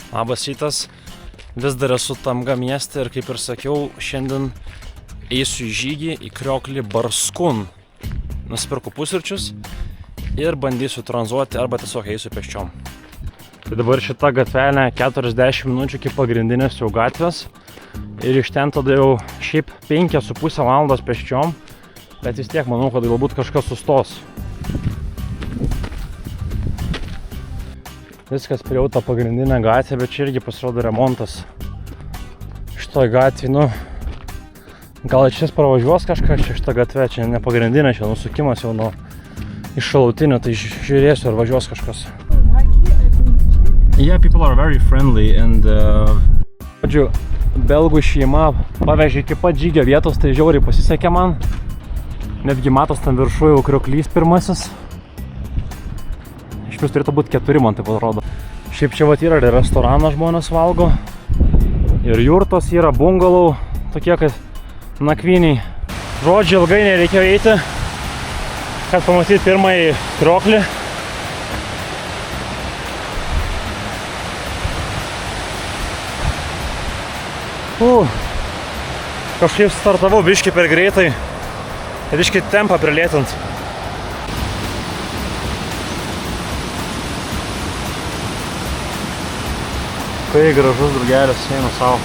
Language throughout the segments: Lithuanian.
Labas rytas, vis dar esu Tamga mieste ir kaip ir sakiau, šiandien eisiu į žygį į Krioklį Barskun. Nusipirku pusryčius ir bandysiu tranzuoti arba tiesiog eisiu pėsčiom. Tai dabar šita gatvelė 40 minučių iki pagrindinės jau gatvės ir iš ten tada jau šiaip 5,5 valandos pėsčiom, bet vis tiek manau, kad galbūt kažkas sustos. Viskas prie tą pagrindinę gatvę, bet čia irgi pasirodo remontas šitoj gatvėj, gal šis pravažiuos kažką čia šitą gatvę, čia ne pagrindinė, čia nusukimas jau nuo iš šalutinio, tai žiūrėsiu ar važiuos kažkas. Yeah, people are very friendly and belgų šeima pavežė iki pat žygio vietos, tai žiauriai pasisekė man. Netgi matos ten viršuje jau Krioklys pirmasis. Iš vis turėtų būti 4, man taip atrodo. Šiaip čia vat yra restoranas, žmonės valgo. Ir jurtos yra, bungalau, tokie kaip nakvyniai. Žodžiu, ilgai nereikėjo eiti, kad pamatyti pirmąjį Krioklį. Kažkaip startavau biškį per greitai ir biškį tempą prilėtint. Kai gražus drugelis, eina savo.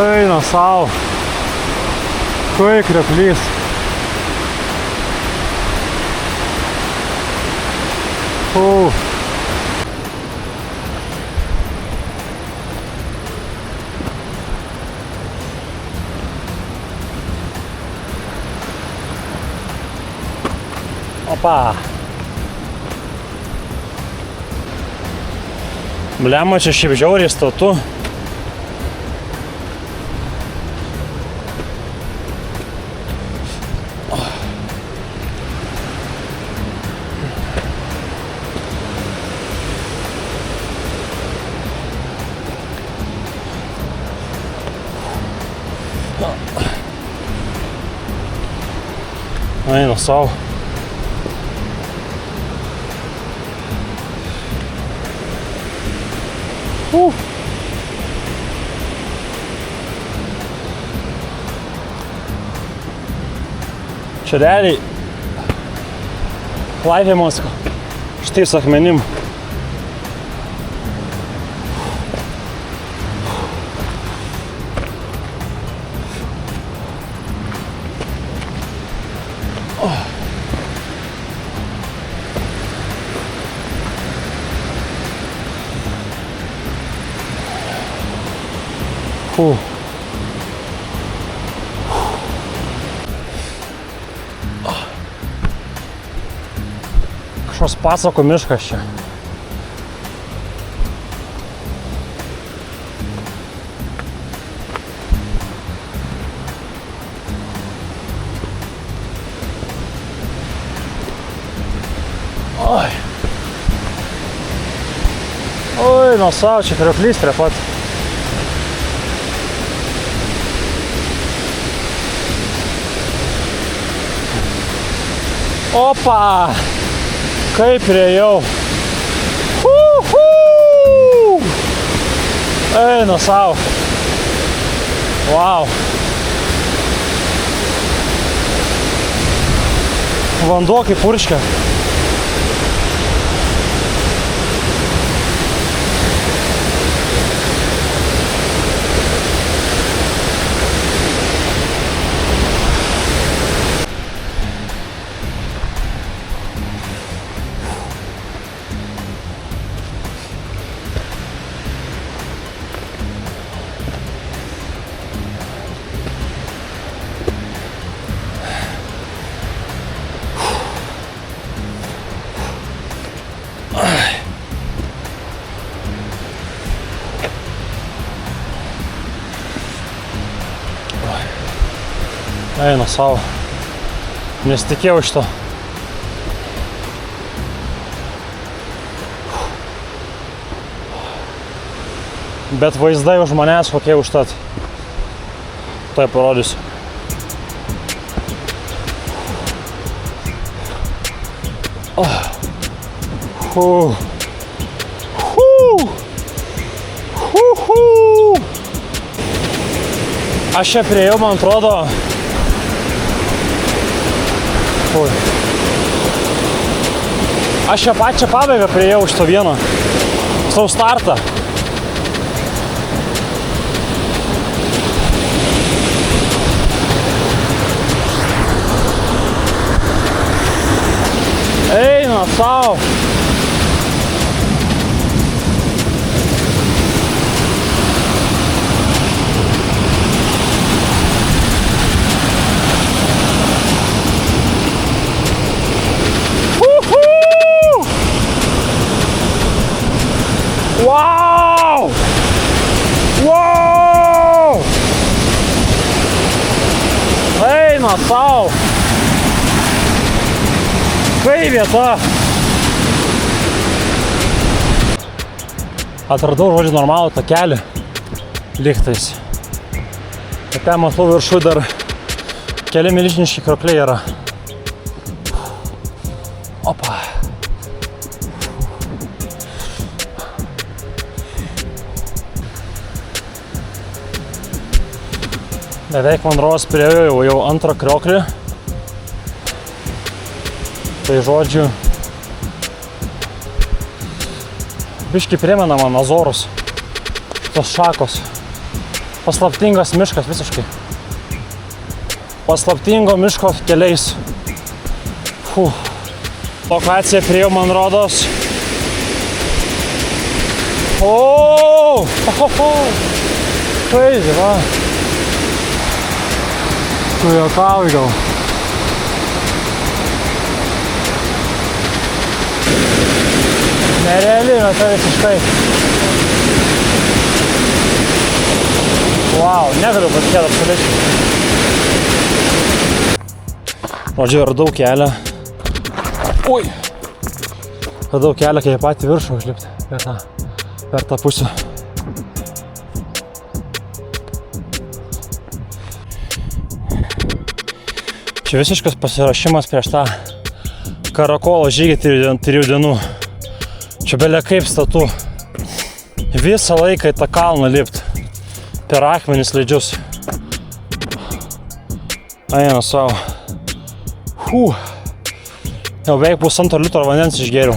Eina savo. Kai Krioklys. Opa! Bliama, čia šiaip žiauriai statu. Eina savo. Čia realiai laipiamas šitais akmenim. Kažkoks pasako miškas čia. Oi, nuo savo, čia Krioklys prie pat. Opa! Kaip priejau. Eina savo. Wow. Vanduo kaip purškia. Eina savo. Nesitikėjau šito. Bet vaizdai už manęs kokie užtat. Tai parodysiu. Aš čia priejau, man atrodo. Aš čia pačią pabaigą priejau iš to vieno. Savo startą. Eina sau. Wow! Wow! Eina sau. Kai vieta. Atradau, žodžiu, normalų takelį. Lygtais. Bet ten matau viršų dar keli milžiniški kriokliai yra. Opa. Beveik man rodos priejau jau antrą krioklį. Tai žodžiu, biškį primena man Azorus. Tos šakos. Paslaptingas miškas visiškai. Paslaptingo miško keliais. Lokacija priejau, man rodos. Crazy, va. Tu juokauji gal. Nereali vieta visiškai. Wow, negaliu patikėti absoliučiai. Žodžiu, radau kelią. Ui! Radau kelią, kai patį viršų užlipti per tą pusę. Čia visiškas pasiruošimas prieš tą karakolo žygį 3 dienų. Čia belia kaip statu. Visą laiką į tą kalną lipt. Per akmenis leidžius. Eina savo. Jau beveik 1,5 litro vandens išgėriau.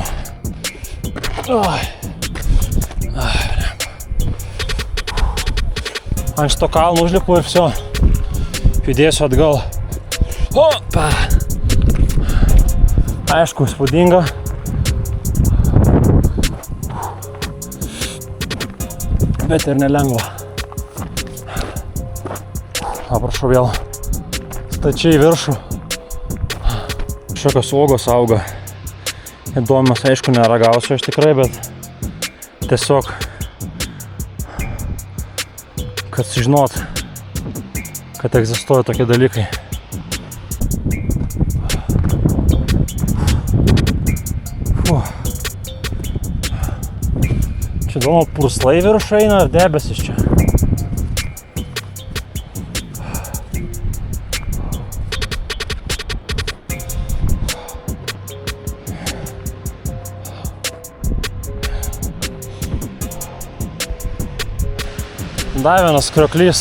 Ant šito kalno užlipu ir viso. Judėsiu atgal. Opa! Aišku, spūdinga. Bet ir nelengva. Aprašau vėl stačiai į viršų. Šiokios uogos auga. Įdomios, aišku, neragausiu aš tikrai, bet tiesiog, kad sužinot, kad egzistuoja tokie dalykai. Čia įdomu, purslai viršų eina ar debesis čia? Dar vienas krioklys.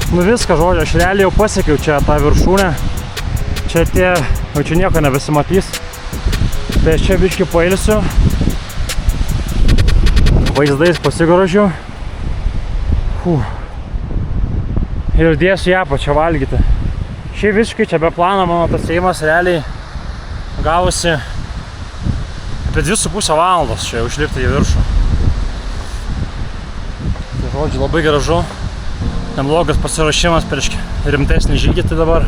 Nu viską, žodžiu, aš realiai jau pasiekiau čia tą viršūnę. Čia tie, jau čia nieko nebesimatys. Tai aš čia biškį pailsiu. Vaizdais pasigrožiu. Ir dėsiu ją pačią valgyti. Šiaip visiškai čia be plano mano tas ėjimas realiai gavosi apie 2,5 valandos čia užlipti į viršų. Tai žodžiu, labai gražu. Neblogas pasiruošimas prieš rimtesnį žygį, tai dabar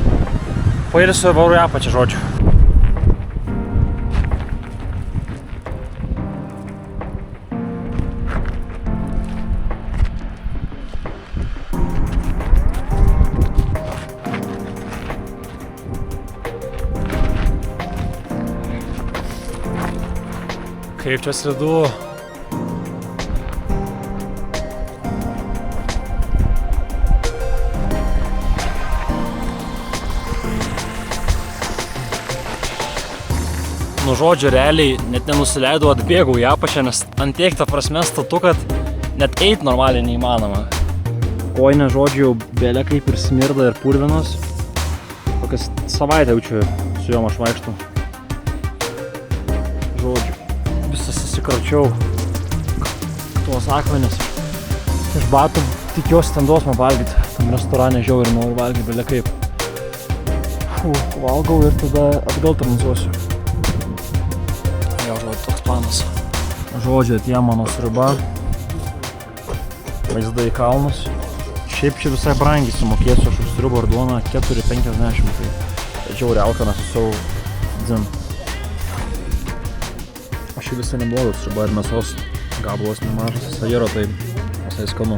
pailsiu ir varu į apačią, žodžiu. Kaip čia slidu. Nu žodžiu, realiai net nenusileidau, atbėgau į apačią, nes ant tiek ta prasme statu, kad net eit normaliai neįmanoma. Koinė žodžiu jau bėlė kaip ir smirda ir purvinos. Kokias savaitę jaučiu su jom aš vaikštau. Žodžiu, visas susikračiau tuos akmenis. Iš batų tikiuosi ten duos man valgyti. Tam restorane žiauriai noriu valgyti bėlė kaip. Valgau ir tada atgal tranzuosiu. Jo, žodžiu, toks planas. Žodžiu, atėjo mano sriuba. Vaizda į kalnus. Šiaip čia visai brangiai sumokėsiu, aš už sriubą ir duoną 4,50. Tai žiauriai alkanas su savo dzin. Aš čia visai neblogas sriuba ir mėsos gabalas nemažas. Visai yra, tai visai skanu.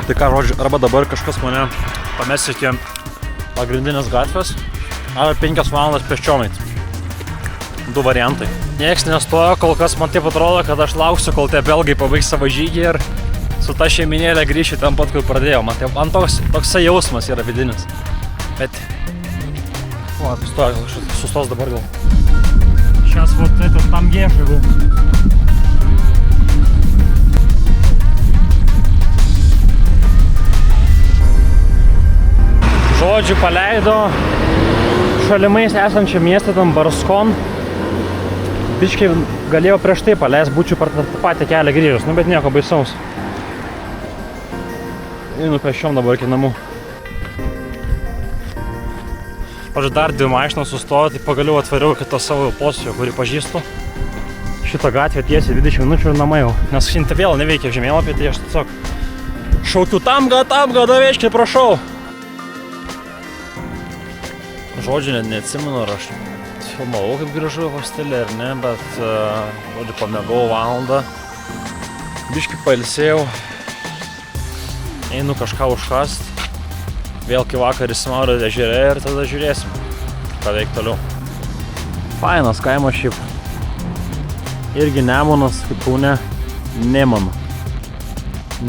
Tai ką, žodžiu, arba dabar kažkas mane pames iki pagrindinės gatvės, arba 5 valandas pėsčiom eit. 2 variantai. Nieks nestojo, kol kas man taip atrodo, kad aš lauksiu, kol tie belgai pabaigs savo žygį ir su ta šeiminėlė grįšiu ten pat, kur pradėjau. Man toksai jausmas yra vidinis. Bet... O, stoja, sustos dabar gal. Сейчас вот этот там я живу. Žodžiu, paleido šalimais esančią miestą tam Barskon. Biškiai galėjau prieš tai paleist, būčiau per tą patį kelią grįžęs, nu bet nieko baisaus. Einu pėsčiom dabar iki namų. Aš dar 2 mašinos sustojo, tai pagaliau atvariau kitą savo posūkį, kurį pažįstu. Šitą gatvę tiesiai 20 minučių ir namai jau. Nes šiandien vėl neveikia žemėlapį, tai aš tiesiog šaukiu tamga, daveiškiai, prašau. Žodžiu, net neatsimenu, ar aš filmavau kaip grįžau į hostelį ar ne, bet žodžiu, pamėgau valandą. Biškį pailsėjau. Einu kažką užkast. Vėl kai vakar įsimaurė ežere ir tada žiūrėsim, ką veik toliau. Fainas kaimas šiaip. Irgi Nemunas, kaip Kaune, Nemanu.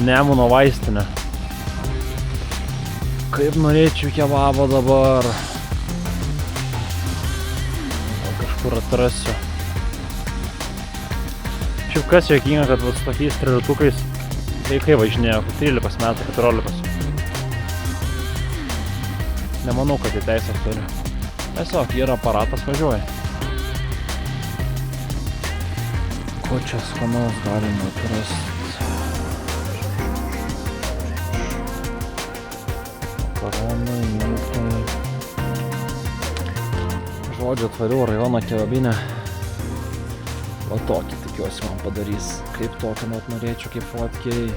Nemuno vaistinė. Kaip norėčiau kebabo dabar. Kažkur atrasiu. Šiaip kas juokinga, kad su tokiais triratukais vaikai važinėjo, 13 metų, 14. Nemanau, kad į teisės turi. Tiesiog yra aparatas, važiuoja. Ko čia skanaus galima atrasti? Makaronai, miltai. Žodžiu, atvariau rajono kebabinę. O tokį tikiuosi man padarys. Kaip tokį net norėčiau, kaip fotkiai.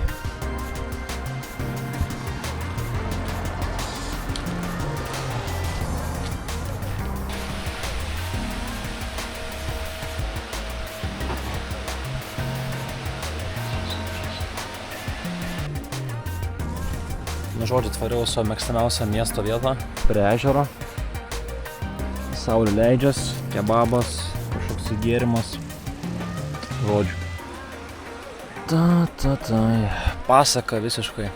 Nu, žodžiu, atvariau savo mėgstamiausią miesto vietą. Prie ežero. Saulė leidžias, kebabas, kažkoks gėrimas. Žodžiu. Pasaka visiškai.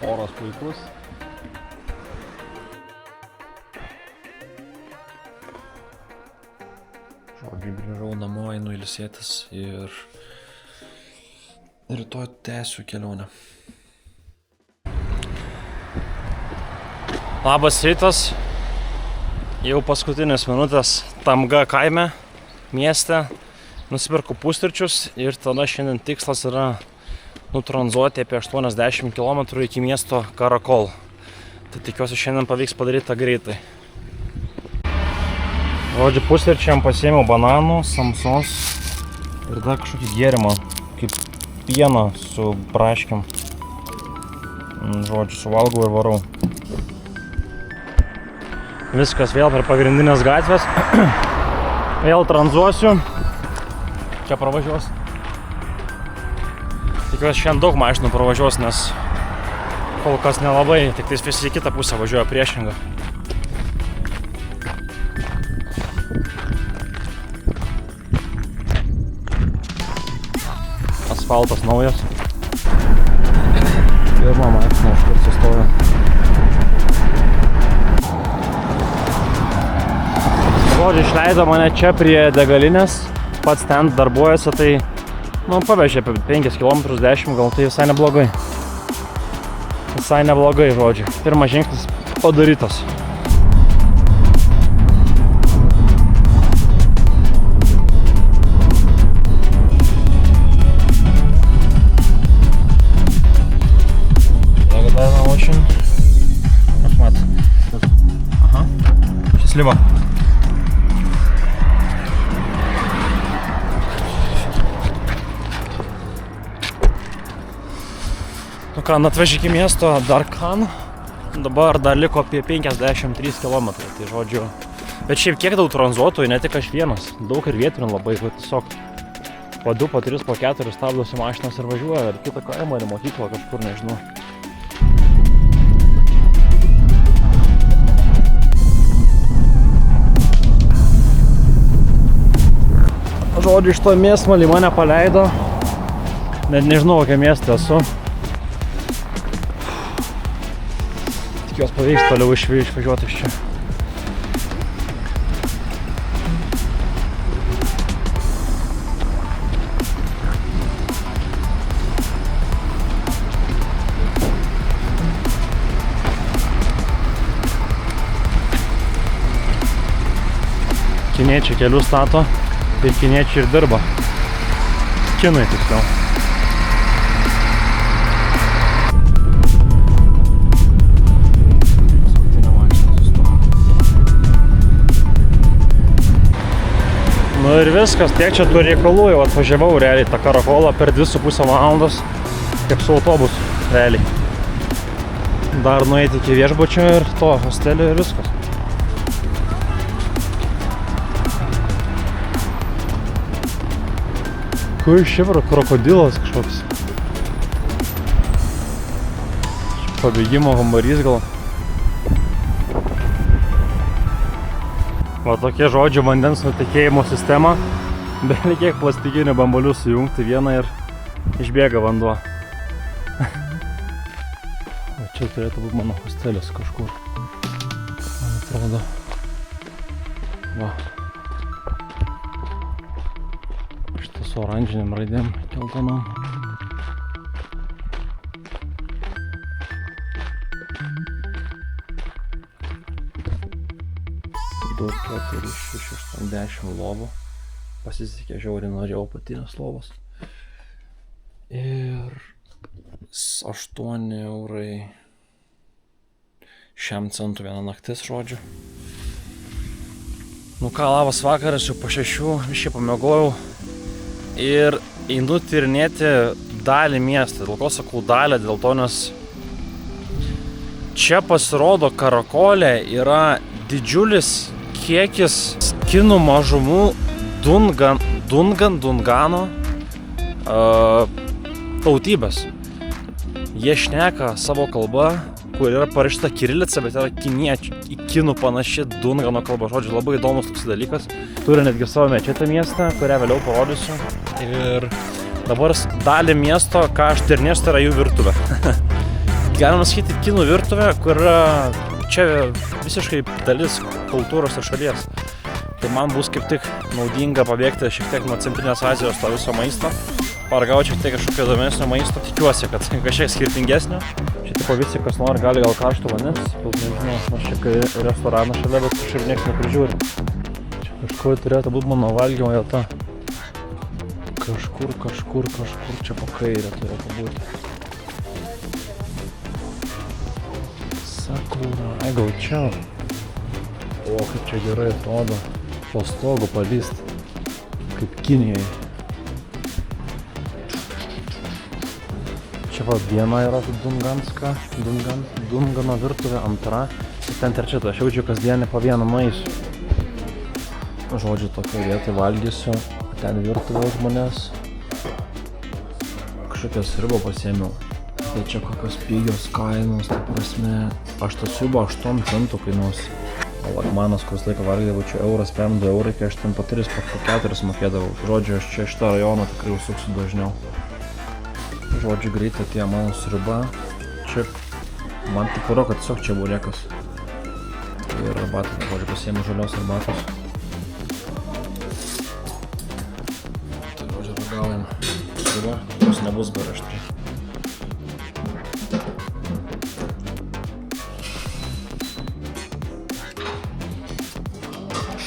Oras puikus. Žodžiu, grįžau namo, einu ilsėtis ir rytoj tęsiu kelionę. Labas rytas. Jau paskutinės minutės Tamga kaime, mieste. Nusipirku pusryčius ir tada šiandien tikslas yra nutranzuoti apie 80 km iki miesto Karakol. Tai tikiuosi šiandien pavyks padaryti tą greitai. Žodžiu, pusryčiam pasiėmiau bananų, samsos ir dar kažkokį gėrimą, kaip pieną su braškiam. Žodžiu, suvalgau ir varau. Viskas vėl per pagrindinės gatvės. Vėl tranzuosiu. Čia pravažiuos. Tikiuosi šiandien daug mašinų pravažiuos, nes kol kas nelabai, tik tais visi į kitą pusę važiuoja priešingą. Asfaltas naujas. Pirma mašina, iš kur sustoja. žodžiu, išleido mane čia prie degalinės, pats ten darbuojasi, tai, nu, pavežė apie 5 km 10, gal tai visai neblogai. Visai neblogai, žodžiu. Pirmas žingsnis padarytas. Благодарна очень. Ахмат. Ага. Счастливо. Nu ką, atvežė iki miesto Darkan. Dabar dar liko apie 53 km, tai žodžiu. Bet šiaip kiek daug tranzuotojų, ne tik aš vienas. Daug ir vietinių labai, kad tiesiog po 2, po 3, po 4 stabdosi mašinas ir važiuoja. Ir kitą kaimą, ir mokyklą kažkur, nežinau. Žodžiu, iš to mėsmalį mane paleido. Net nežinau, kokią miestą esu. Tikiuosi pavyks toliau išvažiuoti iš čia. Kiniečiai kelių stato ir kiniečiai ir dirba. Kinai tiksliau. Nu ir viskas, tiek čia tų reikalų, jau atvažiavau realiai tą Karakolą per 2,5 valandos, kaip su autobusu, realiai. Dar nueiti iki viešbučio ir to hostelio ir viskas. Kur šifra, krokodilas kažkoks. Pabėgimo kambarys gal. Va tokie žodžių vandens nutekėjimo sistema. Beli kiek plastikinių bambalių sujungti vieną ir išbėga vanduo. O čia turėtų būti mano hostelis kažkur. Man atrodo. Va. Šitas su oranžiniam raidėm geltonom. Du, 4, 6, 8, 10 lovų. Pasisekė žiauriai, norėjau apatinės lovos. Ir 8 eurai šiam centų viena naktis, žodžiu. Nu ką, labas vakaras, jau po 6 viškai pamiegojau. Ir einu tyrinėti dalį miestą. Dėl ko sakau dalį, dėl to, nes čia pasirodo Karakolė yra didžiulis kiekis kinų mažumų Dungano tautybės. Jie šneka savo kalbą, kur yra parašyta kirilica, bet yra kinų panaši Dungano kalba. Žodžiu, labai įdomus toks dalykas. Turi netgi savo mečetę miestą, kurią vėliau parodysiu. Ir dabar dalį miesto, ką aš tyrinėsiu, tai yra jų virtuvė. Galima sakyti kinų virtuvė, kur yra čia visiškai dalis kultūros ir šalies. Tai man bus kaip tik naudinga pabėgti šiek tiek nuo Centrinės Azijos to viso maisto. Paragauti šiek tiek kažkokio įdomesnio maisto. Tikiuosi, kad kažkiek skirtingesnio. Čia tipo visi, kas nori, gali gal karšto vandens. Nežinau, aš čia restoraną šalia, bet kažkaip nieks neprižiūri. Čia kažkur turėtų būti mano valgymo vieta. Kažkur čia po kairę turėtų būti. Sakura, gal čia. O, kaip čia gerai atrodo. Po stogu palyst. Kaip Kinijai. Čia va viena yra Dungano virtuvė, antra. Ir ten trečia, aš jaučiu kasdienį po vieną maisiu. Žodžiu, tokia vietą valgysiu. Ten virtuvė už manęs. Kažkokią sriubą pasiėmiau. Tai čia kokios pigios kainos, tai prasme. Aš tą sriubą 8 centų kainuos. O Lagmanas, kuris laiką valgydavau, čia euras, 2 eurai, kai aš ten po 3, po 4 mokėdavau. Žodžiu, aš čia šitą rajoną tikrai užsuksiu dažniau. Žodžiu, greitai atėjo mano sriuba. Čia man tik paro, kad tiesiog čia burėkas. Ir arbatą, žodžiu, pasiėmiau žalios arbatos. sriuba, kurios nebus per aštri.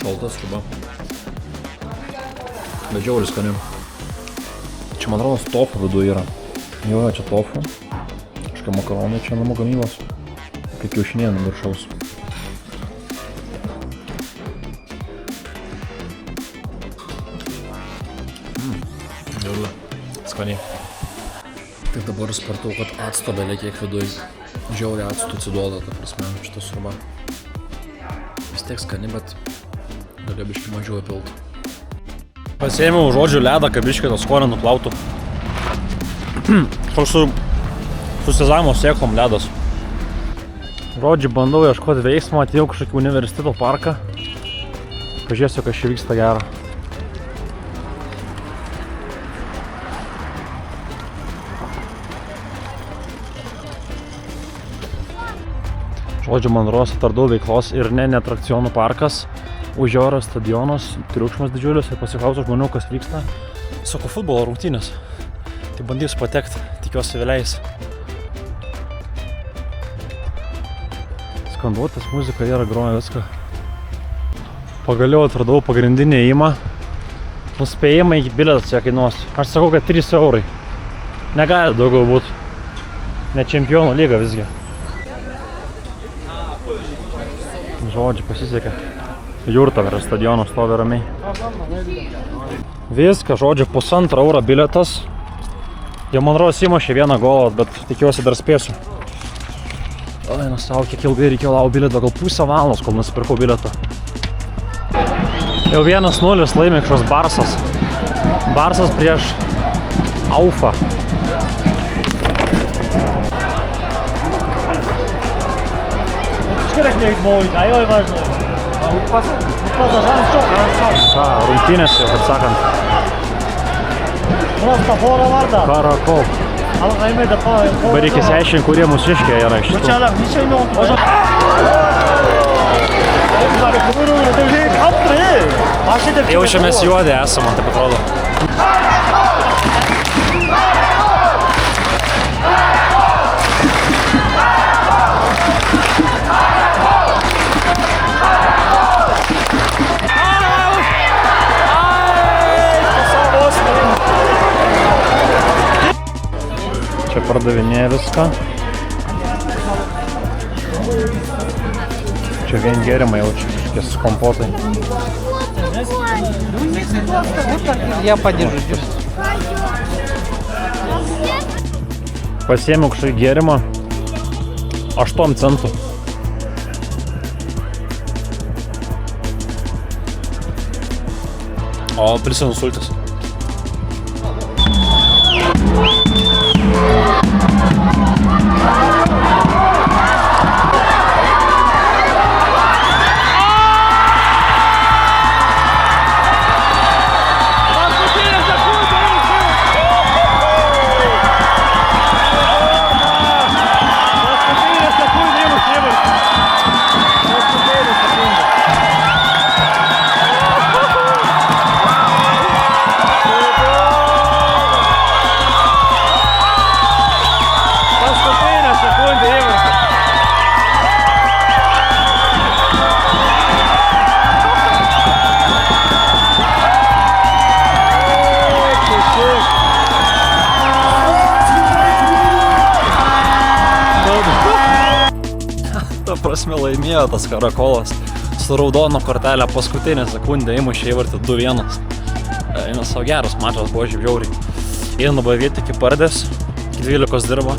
Šaltas sriuba. Bet žiauriai skani. Čia man rodos tofu vidu yra. Jo, čia tofu. Kažkai makaronai čia namų gamybos. Kaip kiaušinienė viršaus. Skaniai. Tai dabar spartau, kad acto belia kiek viduj. Žiauriai acto atsiduoda, ta prasme, šitą sriubą. Vis tiek skani, bet galėjo biškį mažiau įpilt. Pasiėmiau žodžių ledą, kad biškį tą skonį nuplautų. Kažkoks su sezamo sėklom ledas. Žodžiu, bandau ieškoti veiksmo, atėjau kažkokį universiteto parką. Pažiūrėsiu, kas čia vyksta gero. Žodžiu, man rodos atradau veiklos ir ne atrakcionų parkas. Už jo yra stadionas, triukšmas didžiulis ir pasiklausiu žmonių, kas vyksta. Sako, futbolo rungtynės. Tai bandysiu patekti, tikiuosi vėliais. Skanduotas, muzika yra, groja viską. Pagaliau atradau pagrindinį įėjimą. Nuspėjimai bilietas čia kainuos. Aš sakau, kad 3 eurai. Negali daugiau būti. Ne čempionų lyga visgi. Žodžiu, pasisekė. Jurta yra stadiono stovi ramiai. Viską, žodžiu, 1,5 euro bilietas. Jau man rodos įmušė 1 golą, bet tikiuosi dar spėsiu. Oi, nusau, kiek ilgai reikėjo laukti bilietą, gal pusę valandos, kol nusipirkau bilietą. Jau 1-0 laimė kažkoks Barsas. Barsas prieš Aufą. Rungtynės jau, kaip sakant. Karakol. Bet reikia išsiaiškinti, kurie mūsų iškė yra iš šitų. Jau čia mes juodė esam, man taip atrodo. Čia pardavinėja viską. Čia vien gėrimai jau čia kažkokie kompotai. Я подержу. Pasiėmiau kažkokį gėrimą 8 centų. O apelsinų sultis. Prasme laimėjo tas Karakolas su raudono kortelė paskutinę sekundę įmušė įvartį 2-1. Eina savo geras mačas, buvo žiauriai. Eina bavėti iki pardės, iki 12 dirba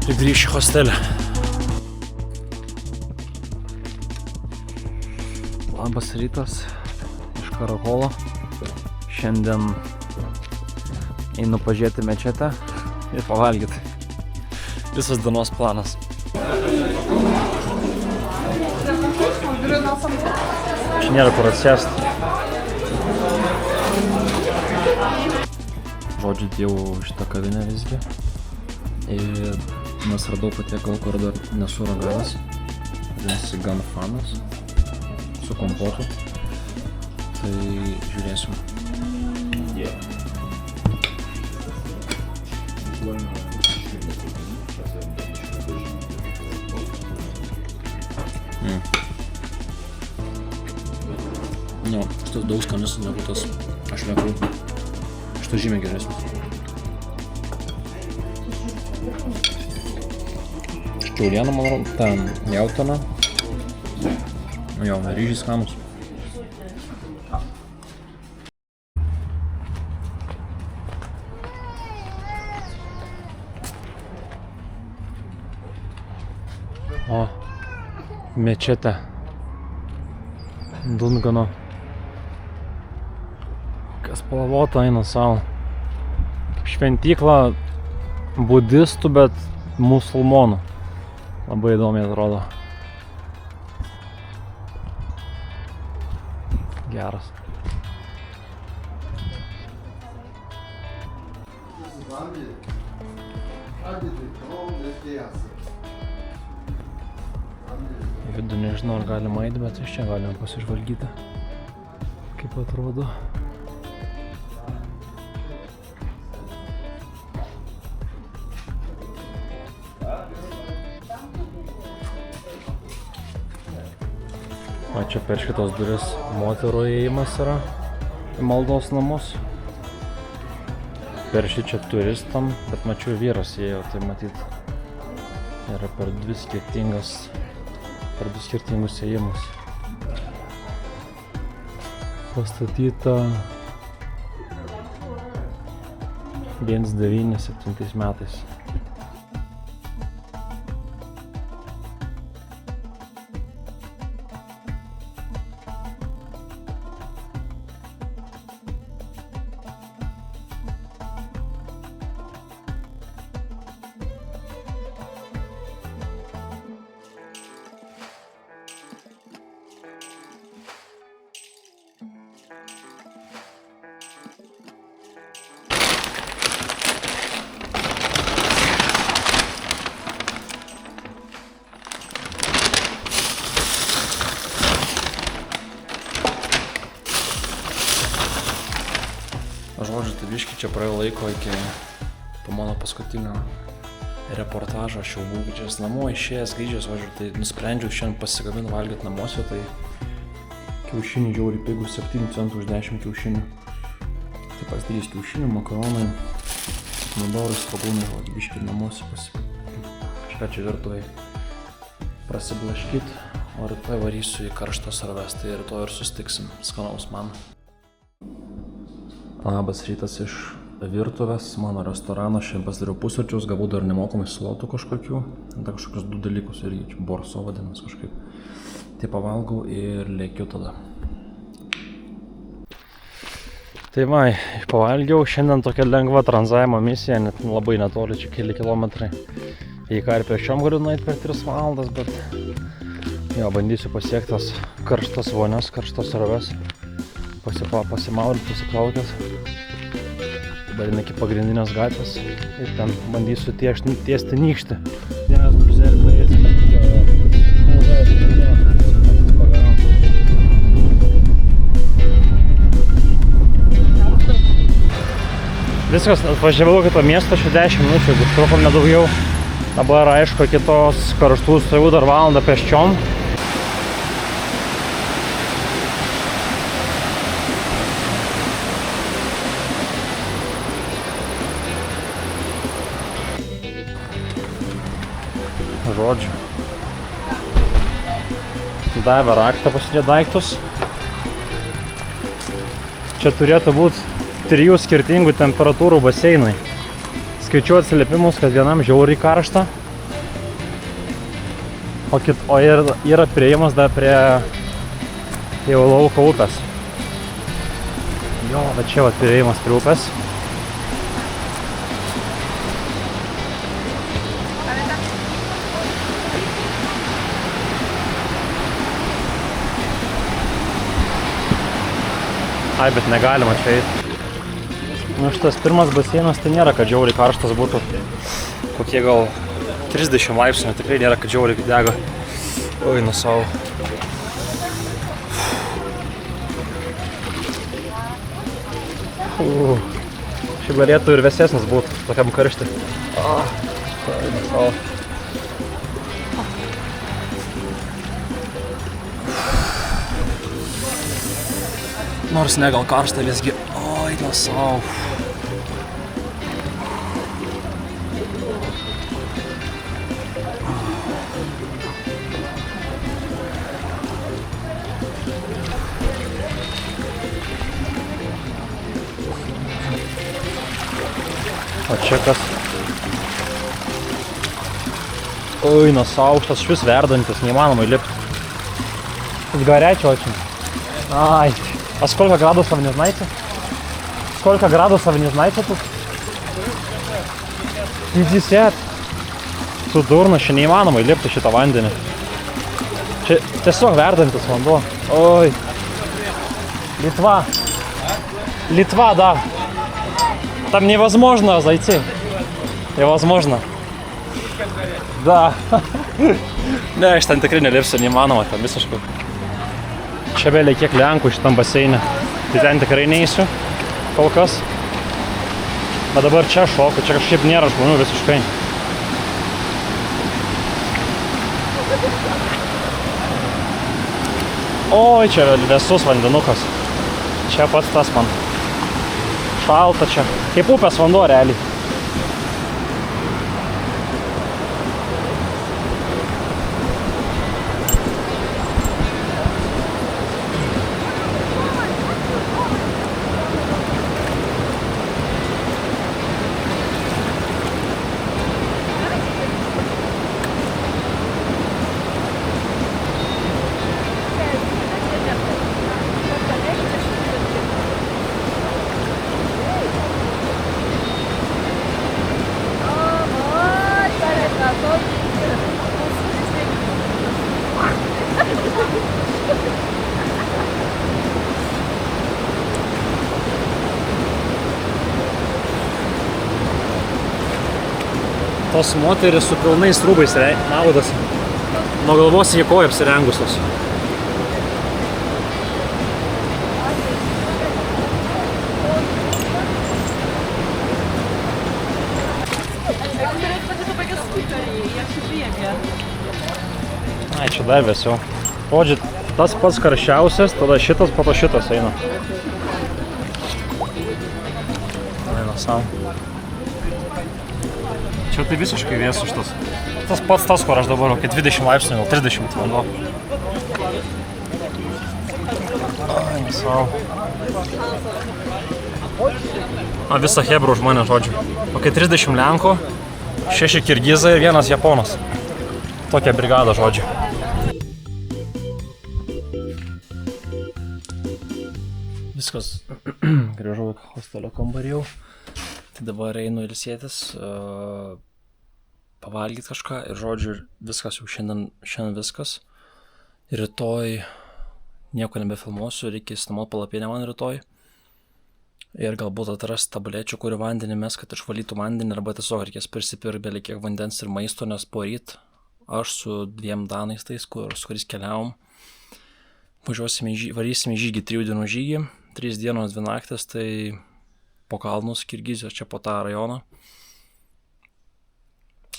ir grįš į hostelį. Labas rytas iš Karakolo. Šiandien einu pažiūrėti mečetę ir pavalgyti. Visas dienos planas. Čia nėra kur atsėsti. Žodžiu, jau šitą kavinę visgi. Ir mes radau patiekalą, kur dar nesu ragavęs. Vadinasi Gan Fanas su kompotu. Tai žiūrėsim. Nu, šitas daug skanesnis negu tas ašlekrų. Šitas žymiai geresnis. Kiauliena, man ten jautiena. Jo, ryžiai skanus. O, mečetė. Dungano. Kas palavota eina savo. Šventykla budistų, bet musulmonų. Labai įdomiai atrodo. Geras. Vidų nežinau, ar galima eiti, bet iš čia galima pasižvalgyti, kaip atrodo. O čia per šitos duris moterų įėjimas yra į maldos namus. Per šį čia turistam, bet mačiau vyras įėjo, tai matyt yra per du skirtingus įėjimus. Pastatyta 1997 metais. Žodžiu, tai biški čia praėjo laiko iki po mano paskutinio reportažo. Aš jau buvau grįžęs namo, išėjęs grįžęs, žodžiu, tai nusprendžiau šiandien pasigamint valgyti namuose, tai kiaušinių žiauriai pigų, 7 centų už 10 kiaušinių. Tai pasidarys kiaušinių, makaronai, pomidorų, svogūnai, žodžiu, biški namuose kažką čia virtuvėj prasiblaškyt, o rytoj varysiu į karštas sroves, tai rytoj ir susitiksim. Skanaus man. Labas rytas iš virtuvės, mano restorano, šiandien pasidariau pusryčius, gavau dar nemokamai slotų kažkokių, dar kažkokius 2 dalykus irgi, borso vadinas kažkaip. Tai pavalgau ir lėkiu tada. Tai vai, pavalgiau, šiandien tokia lengva tranzavimo misija, net labai netoli, čia keli kilometrai. Į ką ir pėsčiom galiu nueiti per 3 valandas, bet jo, bandysiu pasiekti tas karštas vonias, karštas sroves. Pasimaudyti, pasiplaukęs. Dabar iki pagrindinės gatvės ir ten bandysiu tiesti nykštį. Vienas druzelį paėsime. Viskas, atvažiavau kitą miestą, 10 minučių, trukom nedaugiau. Dabar aišku, kitos karštų srovių dar valandą pėsčiom. Žodžiu. Davė raktą pasidėti daiktus. Čia turėtų būti 3 skirtingų temperatūrų baseinai. Skaičiuoju atsiliepimus, kad vienam žiauriai karšta. O yra priėjimas dar prie jau lauko upės. Jo, va čia va priėjimas prie upės. Ai, bet negalima čia eiti. Nu, šitas pirmas baseinas tai nėra, kad žiauriai karštas būtų. Kokie gal 30 laipsnių, tikrai nėra, kad žiauriai dega. Oi, nu savo. Šiaip galėtų ir vėsesnis būt tokiam karštį. Nors ne gal karšta visgi. Oi, na savo. O čia kas? Oi, na savo, aukštas švis verdantis, neįmanoma įlipti. Горячо очень. Ай. А сколько градусов, не знаете? Сколько градусов, не знаете тут? 50. Тут durna, čia neįmanoma įlipti šitą vandenį. Čia tiesiog verdantis vanduo. Oi. Литва. Литва, да. Там невозможно зайти. Невозможно. Да. Ne, aš ten tikrai nelipsiu, neįmanoma, ten visiškai. Čia vėliai kiek Lenkų šitam baseinė. Tai ten tikrai neįsiu kol kas. Bet dabar čia šoku, čia kažkaip nėra žmonių visiškai. Oi, čia vėsus vandenukas. Čia pats tas man. Šalta čia. Kaip upės vanduo realiai. Tos moteris su pilnais rūbais maudosi. Nuo galvos iki kojų apsirengusios. Ai, čia dar vėsiau. Žodžiu, tas pats karščiausias, tada šitas, po to šitas eina. Eina savo. Čia tai visiškai vėsu šitas. Tas pats tas, kur aš dabar, kai 20 laipsnių, gal 30 vanduo. Ai, nesau. Visa Hebra už mane, žodžiu. O kai 30 Lenkų, 6 Kirgizai ir 1 Japonas. Tokia brigada, žodžiu. Viskas. Grįžau į hostelio kambarį jau. Tai dabar einu ilsėtis, pavalgyti kažką ir žodžiu, viskas jau šiandien viskas. Rytoj nieko nebefilmuosiu, reikia įsinuomot palapinę man rytoj. Ir galbūt atrasti tablečių, kurių vandenį mes, kad išvalytų vandenį, arba tiesiog reikės prisipirkti beveik kiek vandens ir maisto, nes poryt aš su 2 danais tais, su kuriais keliavom, varysim į žygį, 3 dienų žygį, 3 dienos 2 naktis, tai po kalnus Kirgizijos, čia po tą rajoną.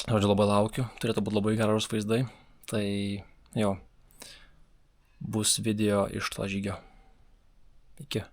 Žodžiu, labai laukiu, turėtų būti labai geros vaizdai. Tai jo, bus video iš to žygio. Iki.